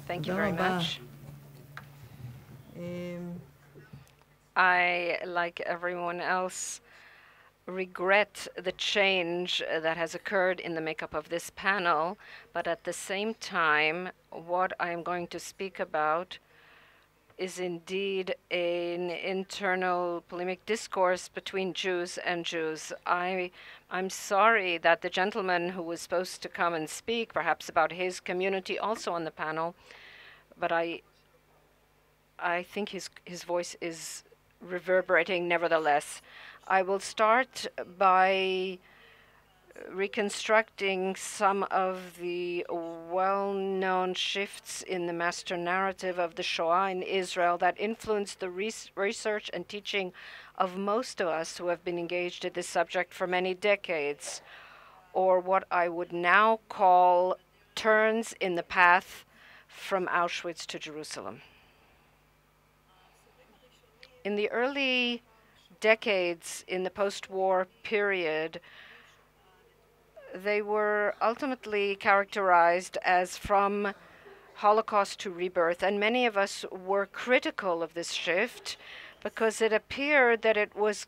Thank you very much. I, like everyone else, regret the change that has occurred in the makeup of this panel, but at the same time, what I am going to speak about is indeed an internal polemic discourse between Jews and Jews. I'm sorry that the gentleman who was supposed to come and speak, perhaps about his community, also on the panel, but I think his voice is reverberating nevertheless. I will start by reconstructing some of the well-known shifts in the master narrative of the Shoah in Israel that influenced the research and teaching of most of us who have been engaged in this subject for many decades, or what I would now call turns in the path from Auschwitz to Jerusalem. In the early decades in the post-war period, they were ultimately characterized as from Holocaust to rebirth, and many of us were critical of this shift because it appeared that it was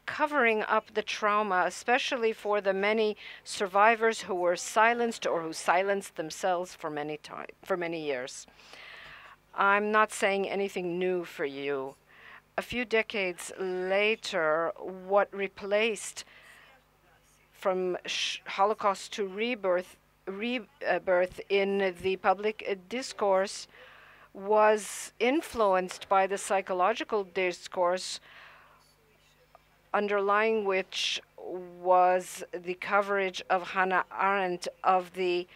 covering up the trauma, especially for the many survivors who were silenced or who silenced themselves for many years. I'm not saying anything new for you. A few decades later, what replaced from Holocaust to rebirth in the public discourse was influenced by the psychological discourse underlying which was the coverage of Hannah Arendt of the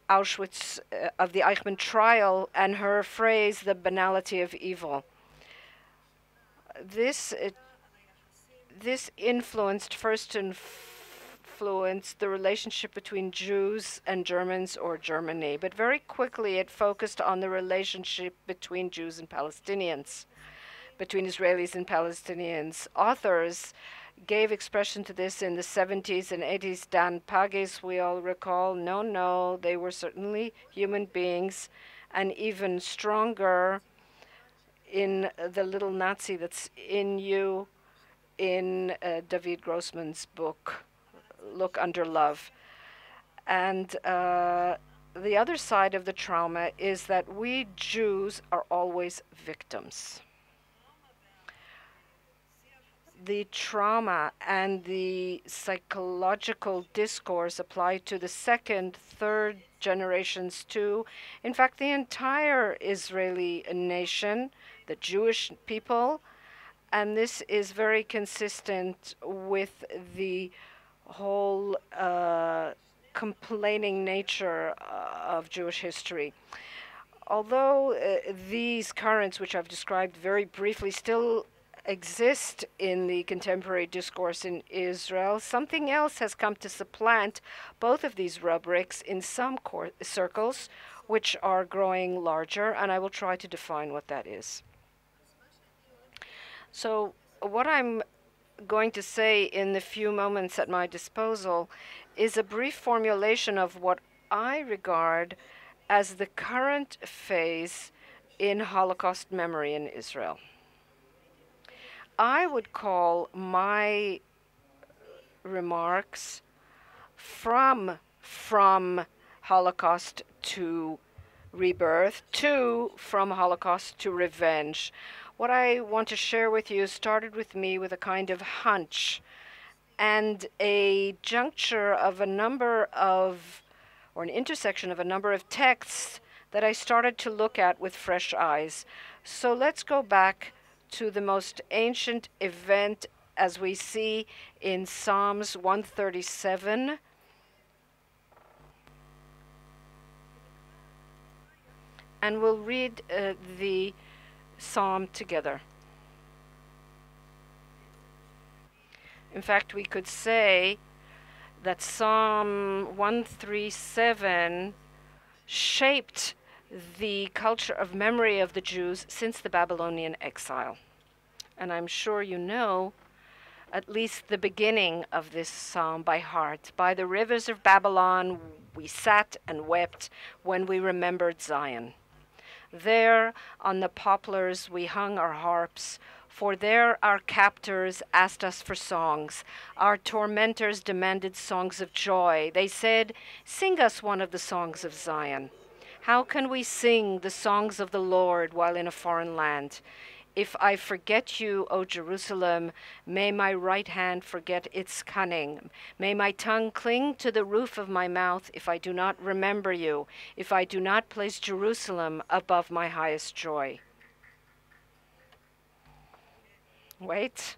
Auschwitz, of the Eichmann trial, and her phrase, the banality of evil. This influenced the relationship between Jews and Germans or Germany, but very quickly it focused on the relationship between Jews and Palestinians, between Israelis and Palestinians. Authors gave expression to this in the 70s and 80s. Dan Pagis, we all recall, no, they were certainly human beings, and even stronger in the little Nazi that's in you in David Grossman's book, Look Under Love. And the other side of the trauma is that we Jews are always victims. The trauma and the psychological discourse apply to the second, third generations too. In fact, the entire Israeli nation, the Jewish people, and this is very consistent with the whole complaining nature of Jewish history. Although these currents, which I've described very briefly, still exist in the contemporary discourse in Israel, something else has come to supplant both of these rubrics in some circles, which are growing larger, and I will try to define what that is. So what I'm going to say in the few moments at my disposal is a brief formulation of what I regard as the current phase in Holocaust memory in Israel. I would call my remarks from Holocaust to rebirth to from Holocaust to revenge. What I want to share with you started with me with a kind of hunch and a juncture of a number of, or an intersection of a number of texts that I started to look at with fresh eyes. So let's go back to the most ancient event as we see in Psalms 137. And we'll read the psalm together. In fact, we could say that Psalm 137 shaped the culture of memory of the Jews since the Babylonian exile. And I'm sure you know at least the beginning of this psalm by heart. By the rivers of Babylon we sat and wept when we remembered Zion. There on the poplars we hung our harps, for there our captors asked us for songs. Our tormentors demanded songs of joy. They said, "Sing us one of the songs of Zion." How can we sing the songs of the Lord while in a foreign land? If I forget you, O Jerusalem, may my right hand forget its cunning. May my tongue cling to the roof of my mouth if I do not remember you, if I do not place Jerusalem above my highest joy. Wait.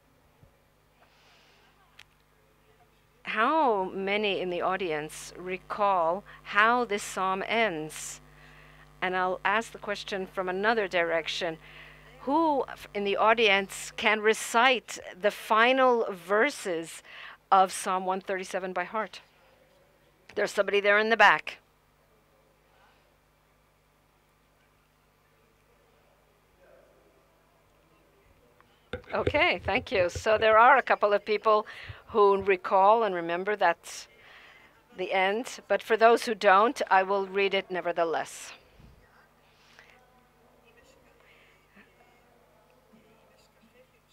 How many in the audience recall how this psalm ends? And I'll ask the question from another direction. Who in the audience can recite the final verses of Psalm 137 by heart? There's somebody there in the back. Okay, thank you. So there are a couple of people who recall and remember that's the end. But for those who don't, I will read it nevertheless.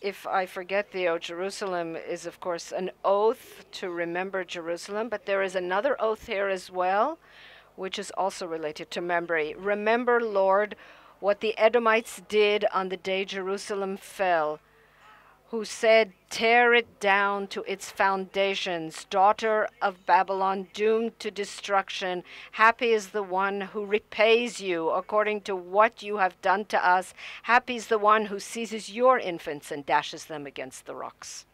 If I forget thee, O Jerusalem, is of course an oath to remember Jerusalem, but there is another oath here as well, which is also related to memory. Remember, Lord, what the Edomites did on the day Jerusalem fell, who said, "Tear it down to its foundations, daughter of Babylon, doomed to destruction. Happy is the one who repays you according to what you have done to us. Happy is the one who seizes your infants and dashes them against the rocks."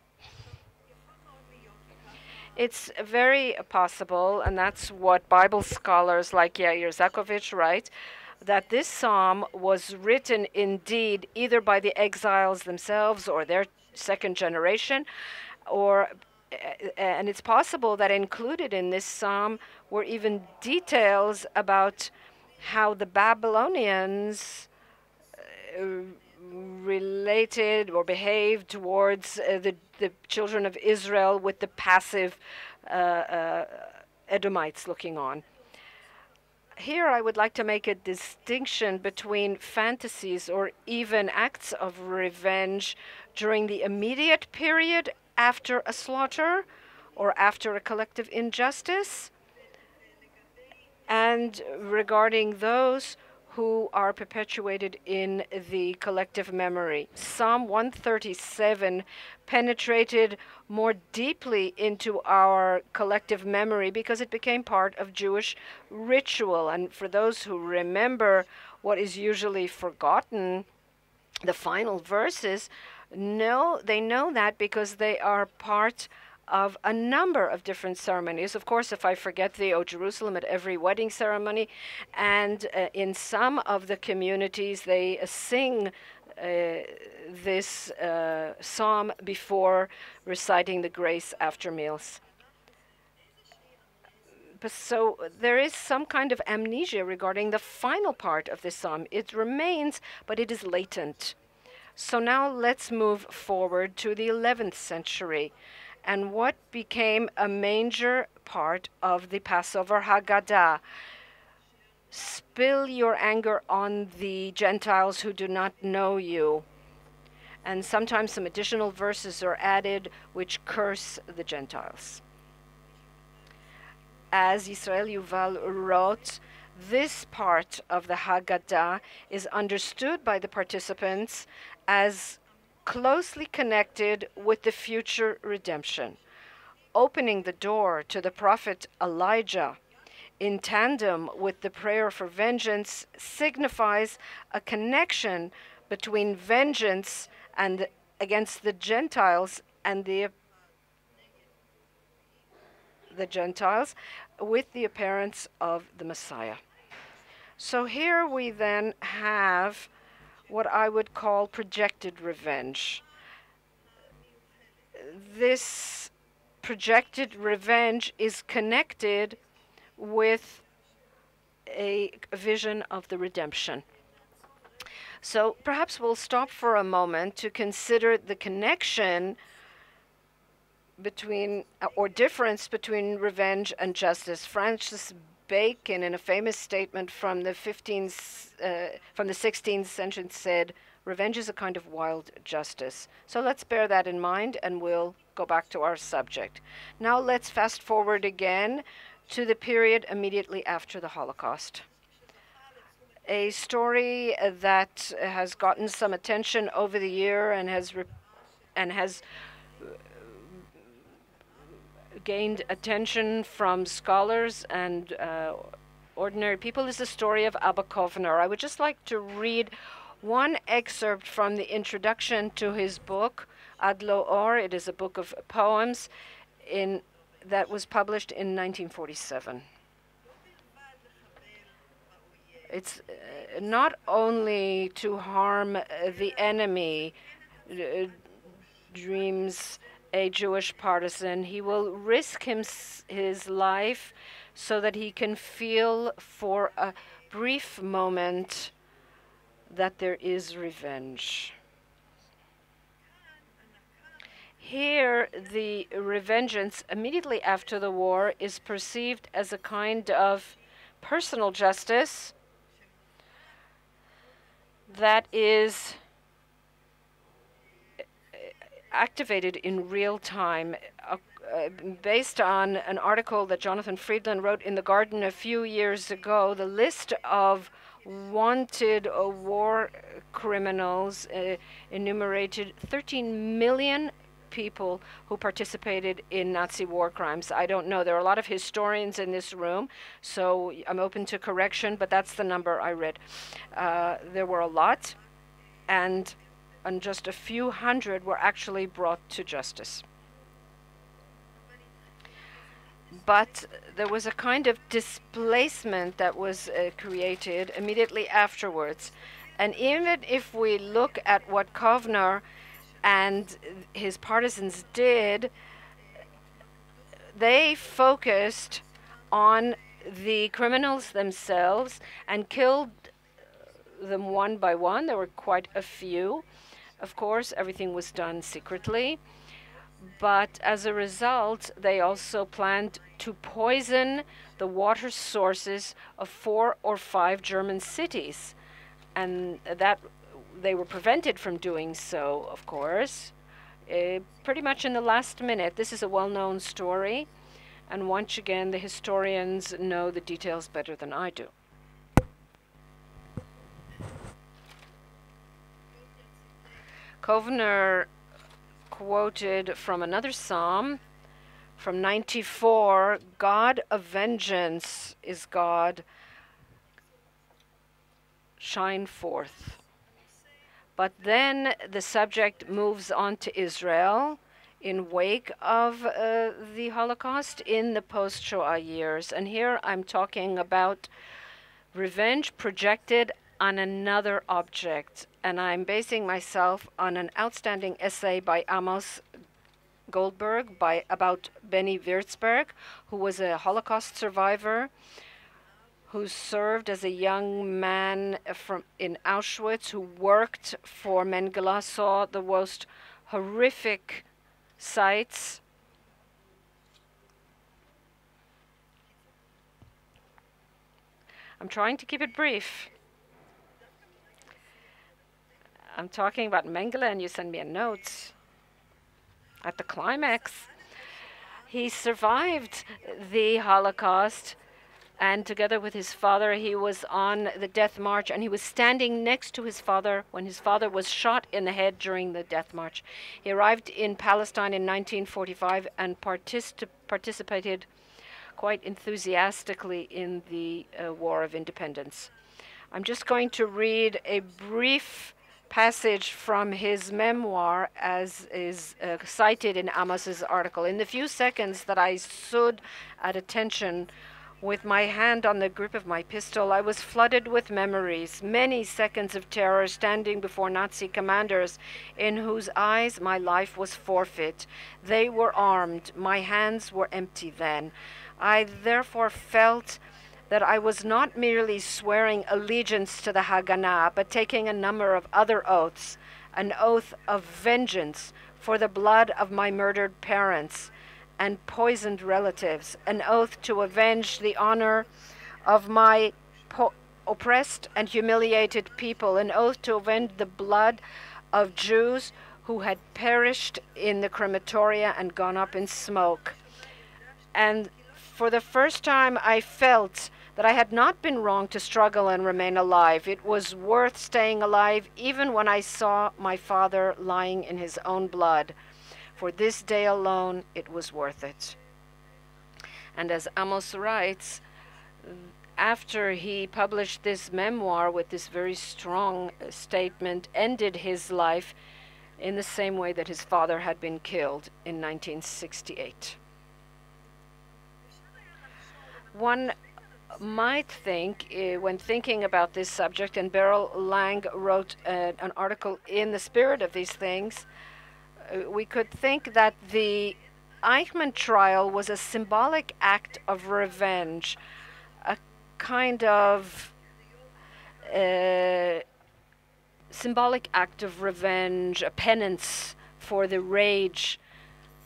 It's very possible, and that's what Bible scholars like Yair Zakovich write, that this psalm was written indeed either by the exiles themselves or their second generation, and it's possible that included in this psalm were even details about how the Babylonians related or behaved towards the children of Israel with the passive Edomites looking on. Here I would like to make a distinction between fantasies or even acts of revenge during the immediate period after a slaughter or after a collective injustice, and regarding those who are perpetuated in the collective memory. Psalm 137 penetrated more deeply into our collective memory because it became part of Jewish ritual. And for those who remember what is usually forgotten, the final verses, they know that because they are part of a number of different ceremonies. Of course, if I forget thee, O Jerusalem, at every wedding ceremony, and in some of the communities, they sing this psalm before reciting the grace after meals. So there is some kind of amnesia regarding the final part of this psalm. It remains, but it is latent. So now let's move forward to the 11th century. And what became a major part of the Passover Haggadah. Spill your anger on the Gentiles who do not know you. And sometimes some additional verses are added which curse the Gentiles. As Israel Yuval wrote, this part of the Haggadah is understood by the participants as closely connected with the future redemption, opening the door to the prophet Elijah in tandem with the prayer for vengeance signifies a connection between vengeance and against the Gentiles and the Gentiles with the appearance of the Messiah. So here we then have what I would call projected revenge. This projected revenge is connected with a vision of the redemption. So perhaps we'll stop for a moment to consider the connection between, or difference between revenge and justice. Francis Bacon, in a famous statement from the 16th century, said, "Revenge is a kind of wild justice." So let's bear that in mind, and we'll go back to our subject. Now let's fast forward again to the period immediately after the Holocaust. A story that has gotten some attention over the year and has gained attention from scholars and ordinary people is the story of Abba Kovner. I would just like to read one excerpt from the introduction to his book, Ad Lo Or. It is a book of poems that was published in 1947. It's not only to harm the enemy, dreams a Jewish partisan. He will risk his life so that he can feel for a brief moment that there is revenge. Here, the revengeance immediately after the war is perceived as a kind of personal justice that is activated in real time, based on an article that Jonathan Friedland wrote in The Guardian a few years ago. The list of wanted war criminals enumerated 13 million people who participated in Nazi war crimes. I don't know. There are a lot of historians in this room, so I'm open to correction, but that's the number I read. There were a lot, and just a few hundred were actually brought to justice. But there was a kind of displacement that was created immediately afterwards. And even if we look at what Kovner and his partisans did, they focused on the criminals themselves and killed them one by one. There were quite a few. Of course, everything was done secretly. But as a result, they also planned to poison the water sources of 4 or 5 German cities. And that they were prevented from doing so, of course, pretty much in the last minute. This is a well-known story. And once again, the historians know the details better than I do. Kovner quoted from another psalm from 94, "God of vengeance is God, shine forth." But then the subject moves on to Israel in wake of the Holocaust in the post-Shoah years. And here I'm talking about revenge projected on another object. And I'm basing myself on an outstanding essay by Amos Goldberg about Benny Würzberg, who was a Holocaust survivor, who served as a young man in Auschwitz, who worked for Mengele, saw the most horrific sights. I'm trying to keep it brief. I'm talking about Mengele, and you send me a note. At the climax, he survived the Holocaust, and together with his father, he was on the death march, and he was standing next to his father when his father was shot in the head during the death march. He arrived in Palestine in 1945 and participated quite enthusiastically in the War of Independence. I'm just going to read a brief passage from his memoir, as is cited in Amos's article. In the few seconds that I stood at attention with my hand on the grip of my pistol, I was flooded with memories, many seconds of terror standing before Nazi commanders in whose eyes my life was forfeit. They were armed. My hands were empty then. I therefore felt that I was not merely swearing allegiance to the Haganah, but taking a number of other oaths, an oath of vengeance for the blood of my murdered parents and poisoned relatives, an oath to avenge the honor of my oppressed and humiliated people, an oath to avenge the blood of Jews who had perished in the crematoria and gone up in smoke. And for the first time, I felt that I had not been wrong to struggle and remain alive. It was worth staying alive even when I saw my father lying in his own blood. For this day alone, it was worth it. And as Amos writes, after he published this memoir with this very strong statement, ended his life in the same way that his father had been killed in 1968. One might think, when thinking about this subject, and Beryl Lang wrote an article in the spirit of these things, we could think that the Eichmann trial was a symbolic act of revenge, a kind of symbolic act of revenge, a penance for the rage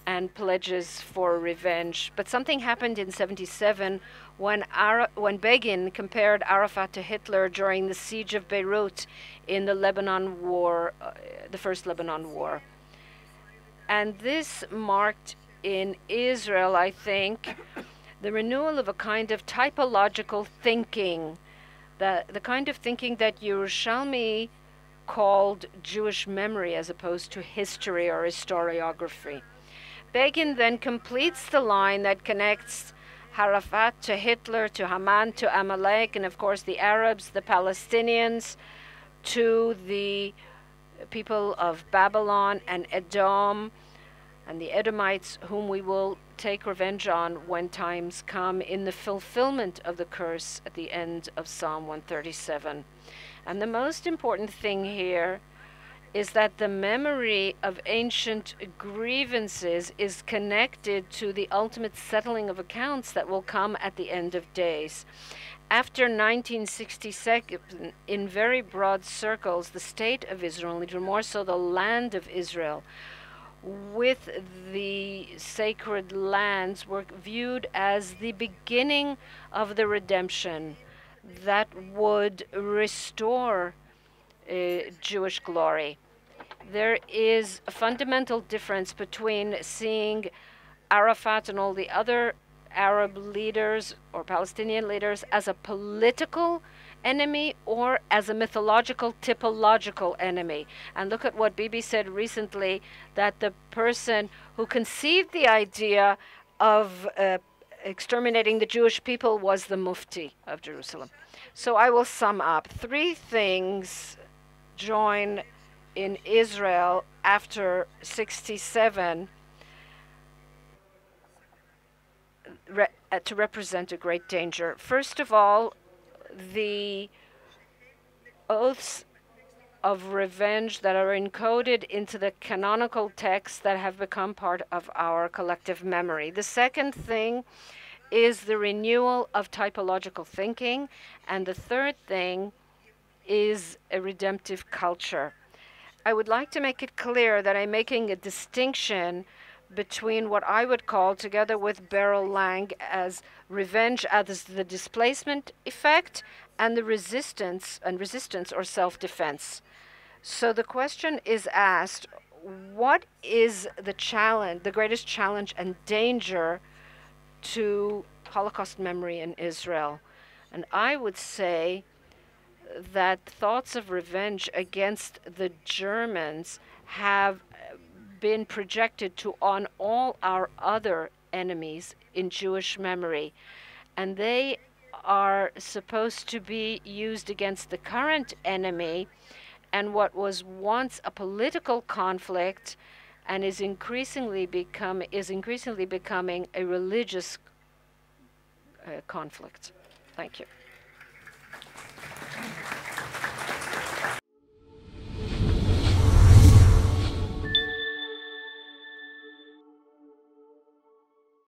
and pledges for revenge. But something happened in 1977 when Begin compared Arafat to Hitler during the siege of Beirut in the Lebanon War, the first Lebanon War. And this marked in Israel, I think, the renewal of a kind of typological thinking, the kind of thinking that Yerushalmi called Jewish memory as opposed to history or historiography. Begin then completes the line that connects Arafat to Hitler, to Haman, to Amalek, and of course the Arabs, the Palestinians, to the people of Babylon and Edom, and the Edomites, whom we will take revenge on when times come, in the fulfillment of the curse at the end of Psalm 137. And the most important thing here is that the memory of ancient grievances is connected to the ultimate settling of accounts that will come at the end of days. After 1967, in very broad circles, the state of Israel, and even more so the land of Israel, with the sacred lands, were viewed as the beginning of the redemption that would restore Jewish glory. There is a fundamental difference between seeing Arafat and all the other Arab leaders or Palestinian leaders as a political enemy or as a mythological, typological enemy. And look at what Bibi said recently, that the person who conceived the idea of exterminating the Jewish people was the Mufti of Jerusalem. So I will sum up. Three things join in Israel after 67 to represent a great danger. First of all, the oaths of revenge that are encoded into the canonical texts that have become part of our collective memory. The second thing is the renewal of typological thinking. And the third thing is a redemptive culture. I would like to make it clear that I'm making a distinction between what I would call, together with Beryl Lang, as revenge as the displacement effect and the resistance or self-defense. So the question is asked, what is the challenge, the greatest challenge and danger to Holocaust memory in Israel? And I would say that thoughts of revenge against the Germans have been projected to on all our other enemies in Jewish memory, and they are supposed to be used against the current enemy and what was once a political conflict and is increasingly becoming a religious conflict. Thank you.